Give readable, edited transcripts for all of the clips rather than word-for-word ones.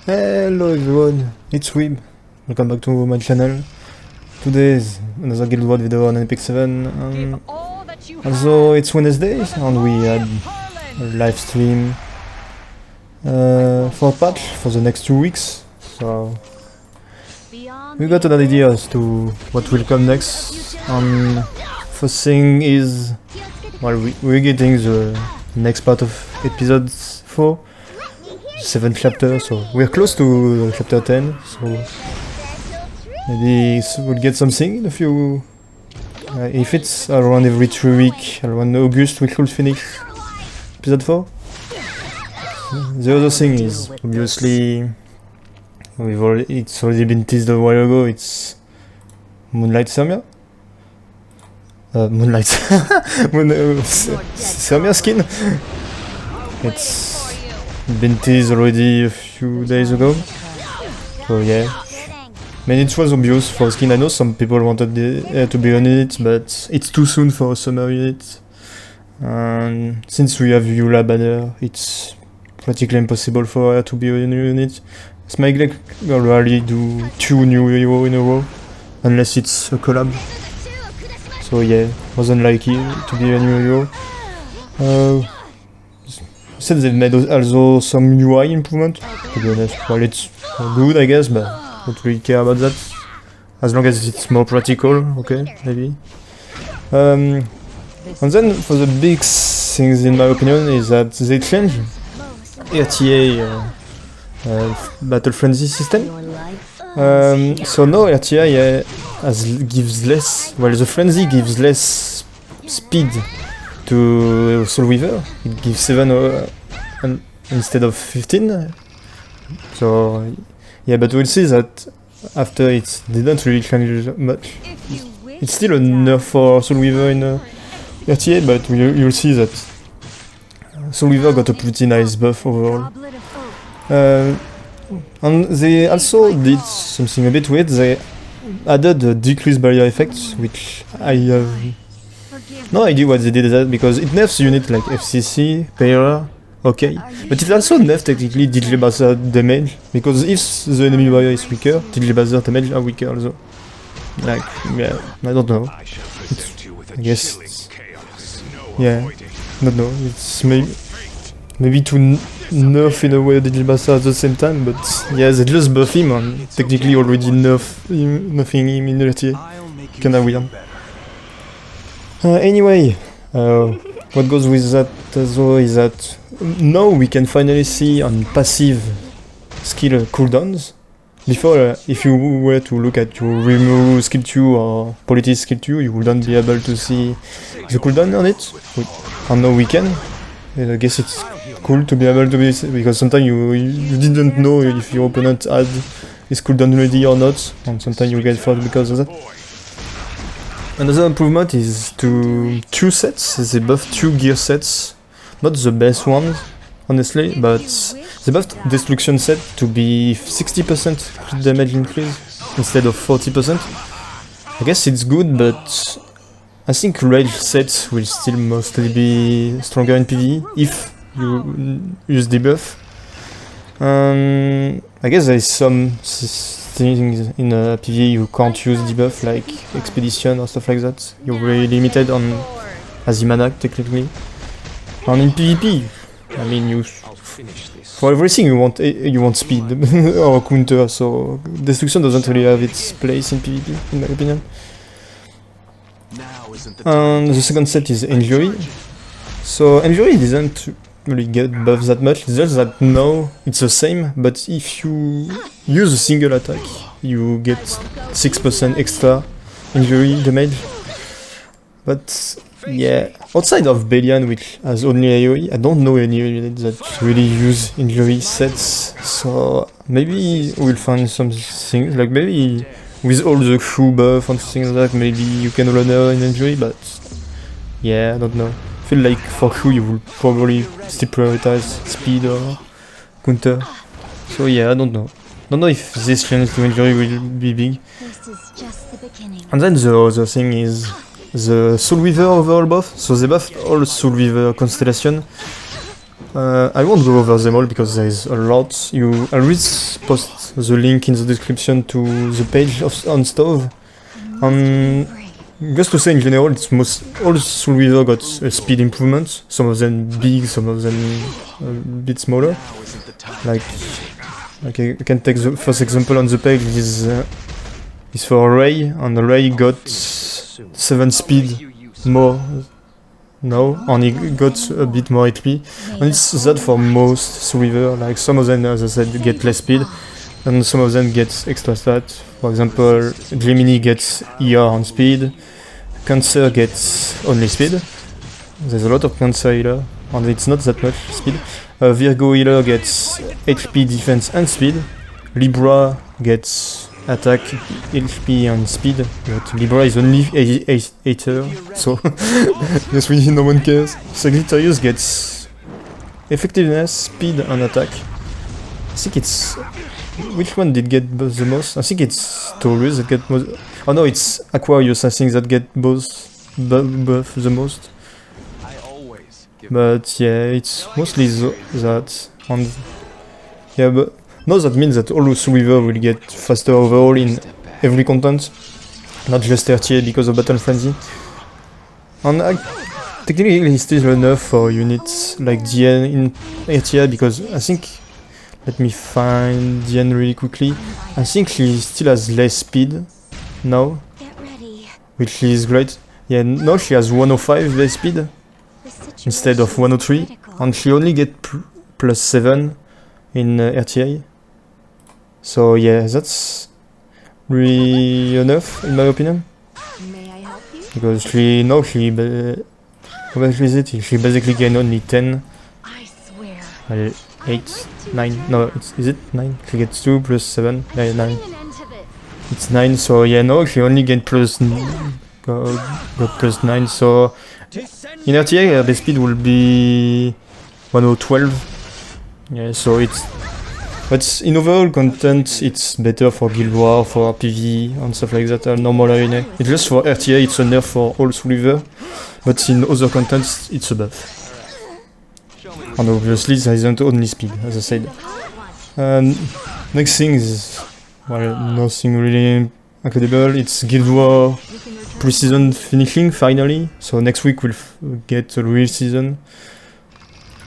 Hello everyone, it's Weeb. Welcome back to my channel. Today is another Guild Wars video on Epic 7. Also, it's Wednesday and we had a live stream for a patch for the next 2 weeks. So we got an idea as to what will come next. First thing is, well, we're getting the next part of episode 4. 7th chapter, so we're close to chapter 10, so maybe we'll get something in a few... if it's around every 3 weeks, around August we could finish episode 4. The other thing is, obviously, it's already been teased a while ago, it's Moonlight Cermia? Moonlight... Cermia skin? It's been teased already a few days ago, so yeah. I mean, it was obvious for skin. I know some people wanted to be on it, but it's too soon for a summer unit. And since we have Eula banner, it's practically impossible for her to be a new unit. Smiley will rarely do 2 new hero in a row, unless it's a collab. So yeah, wasn't likely to be a new hero. Said they've made also some UI improvement, to be honest. Well, it's good, I guess, but I don't really care about that. As long as it's more practical, okay, maybe. And then, for the big things, in my opinion, is that they changed RTA Battle Frenzy system. So now RTA gives less, well, the Frenzy gives less speed to Soul Weaver. It gives 7 instead of 15. So yeah, but we'll see that after it didn't really change much. It's still a nerf for Soul Weaver in RTA, but you'll see that Soul Weaver got a pretty nice buff overall. And they also did something a bit weird. They added a decreased barrier effect, which I have no idea what they did that, because it nerfs units like FCC, Payra, okay, but it also nerfs technically DJ Buzzer damage, because if the enemy barrier is weaker, DJ Buzzer damage are weaker also. Like, yeah, I don't know. I guess it's, yeah, I don't know, it's maybe to nerf in a way DJ Buzzer at the same time, but yeah, they just buff him and technically already nerfing him in RTA. Kinda weird. Anyway, what goes with that though is that now we can finally see on passive skill cooldowns. Before, if you were to look at your remove skill 2 or politics skill 2, you wouldn't be able to see the cooldown on it. And now we can. I guess it's cool to be able to be, because sometimes you didn't know if your opponent had his cooldown ready or not, and sometimes you get fucked because of that. Another improvement is to 2 sets. They buffed 2 gear sets, not the best ones, honestly, but they buffed destruction set to be 60% crit damage increase instead of 40%. I guess it's good, but I think rage sets will still mostly be stronger in PvE if you use debuff. I guess there is some things in PvE you can't use debuff, like expedition or stuff like that. You're very limited on Azimanak technically. And in PvP, I mean, for everything you want speed or counter, so destruction doesn't really have its place in PvP, in my opinion. And the second set is injury. So injury doesn't really get buffed that much, it's just that now it's the same, but if you use a single attack, you get 6% extra injury damage. But yeah, outside of Belian, which has only AoE, I don't know any unit that really use injury sets, so maybe we'll find some things, like maybe with all the Krau buff and things like that, maybe you can run her in injury, but yeah, I don't know. I feel like for Krau you will probably still prioritize speed or counter. So yeah, I don't know. Don't know if this change to injury will be big. And then the other thing is the Soul Weaver overall buff. So they buffed all Soul Weaver constellation I won't go over them all because there is a lot. I'll post the link in the description to the page on Stove. Just to say in general, it's all Soul Weaver got a speed improvement. Some of them big, some of them a bit smaller. Like I can take the first example on the page is for Ray, and Ray got 7 speed more now, and he got a bit more HP. And it's that for most Soul Weaver. Like some of them, as I said, get less speed, and some of them get extra stat. For example, Gemini gets ER on speed, Cancer gets only speed. There's a lot of Cancer healer, and it's not that much speed. Virgo healer gets HP, defense, and speed. Libra gets attack, HP, and speed, but Libra is only 8er, so yes, really no one cares. Sagittarius gets effectiveness, speed, and attack. I think it's... Which one did get the most? I think it's Taurus that get most... Oh no, it's Aquarius, I think, that get both buff the most. But yeah, it's mostly that. And yeah, but no, that means that all Soul Weaver will get faster overall in every content, not just RTA because of Battle Frenzy. And technically it's still a nerf for units like DN in RTA because I think... Let me find DN really quickly. I think she still has less speed now, which is great. Yeah, now she has 105 less speed instead of 103, and she only get plus 7 in RTA. So yeah, that's really enough in my opinion. Because she how much is it? She basically gained only 10. 8, 9, no, is it 9? She gets 2 plus 7, 9. It's 9, so yeah, no, she only gained plus, got plus 9, so in RTA the speed will be 1012. Yeah, so but in overall content it's better for Guild War, for PvE and stuff like that, normal arena. It's just for RTA, it's a nerf for all Soul Weaver, but in other contents it's a buff. And obviously there isn't only speed, as I said. Next thing is, well, nothing really incredible. It's Guild War pre-season finishing finally. So next week we'll get a real season.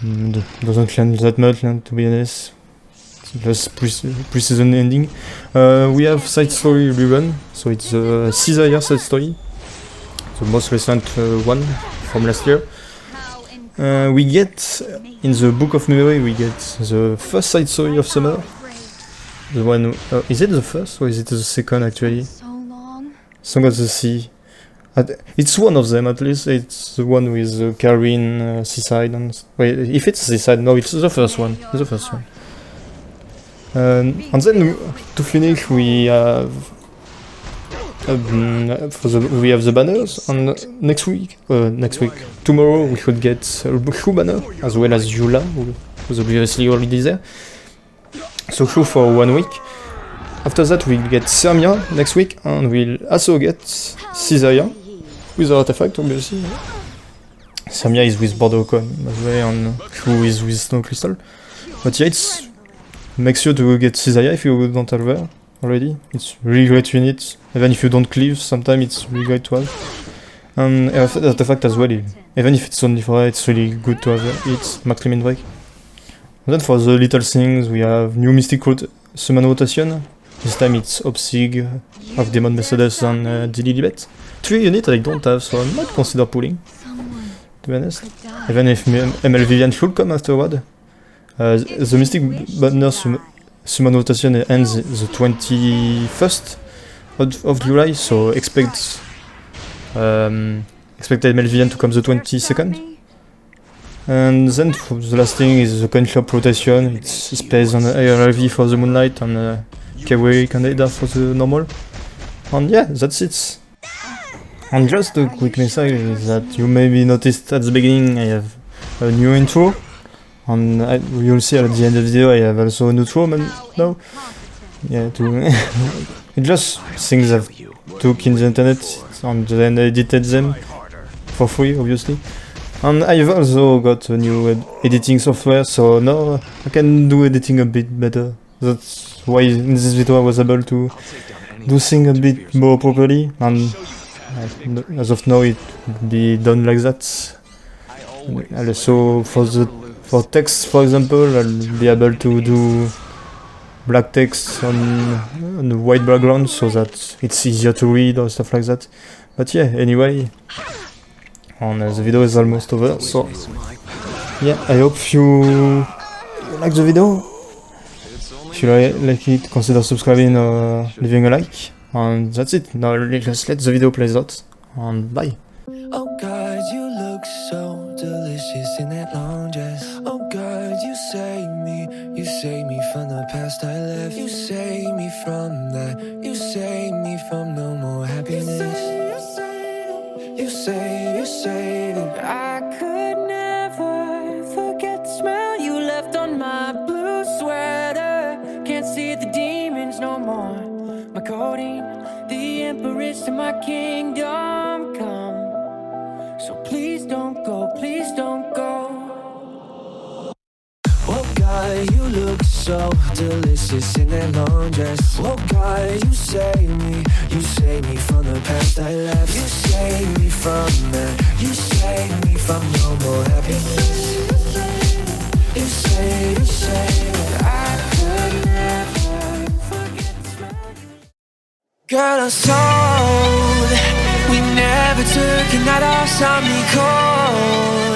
Doesn't change that much, to be honest. It's just pre-season ending. We have side story rerun, so it's a Caesarea side story, the most recent one from last year. We get, in the Book of Memory, we get the first side story of Summer. The one, is it the first or is it the second actually? Song of the Sea. It's one of them at least, it's the one with Karin, Seaside and... Wait, if it's Seaside, no, it's the first one. It's the first one. And then, to finish, we have... we have the banners, and next week, tomorrow we should get Krau banner, as well as Yula, who was obviously already there. So Krau for 1 week. After that we'll get Cermia next week, and we'll also get Caesarea, with artifact obviously. Cermia is with Bordeaux-Con, by the way, and Krau is with Snow Crystal. But yeah, make sure to get Caesarea if you don't have her already. It's really great unit, even if you don't cleave, sometimes it's really great to have. And artifact as well, even if it's only for her, it's really good to have it, max limit break. And then for the little things, we have new Mystic Summon rotation. This time it's Obsig, Archdemon Mercedes and Dililibet. 3 units I don't have, so I might consider pulling, to be honest. Even if ML Vivian should come afterward. The Mystic Banner Summon rotation ends the 21st of July, so expect ML Vivian to come the 22nd. And then for the last thing is the coin shop rotation. It's space on ARV for the Moonlight and Kawaii Candida for the normal. And yeah, that's it. And just a quick message is that you maybe noticed at the beginning I have a new intro. And you'll see at the end of the video I have also a new intro now. Yeah, it's just things I've took in the internet and then edited them for free, obviously. And I've also got a new editing software, so now I can do editing a bit better. That's why in this video I was able to do things a bit more properly, and as of now it will be done like that. And also for text, for example, I'll be able to do black text on a white background so that it's easier to read or stuff like that. But yeah, anyway, and the video is almost over, so yeah, I hope you like the video. If you like it, consider subscribing or leaving a like. And that's it. Now let's let the video play out. And bye. Oh God, you look so delicious in that long dress. Oh God, you save me from the past I left. You save me from that. You save me from no more happiness. You say that I could never forget the smell you left on my blue sweater. Can't see the demons no more. My codeine, the empress of my kingdom come. So please don't go, please don't go. Oh God, you look so delicious in that long dress. Oh God, you save me from the past I left. You save me from that, you save me from no more happiness. You say that I could never forget the smell. Girl, I'm sold. We never took a night off, saw me cold.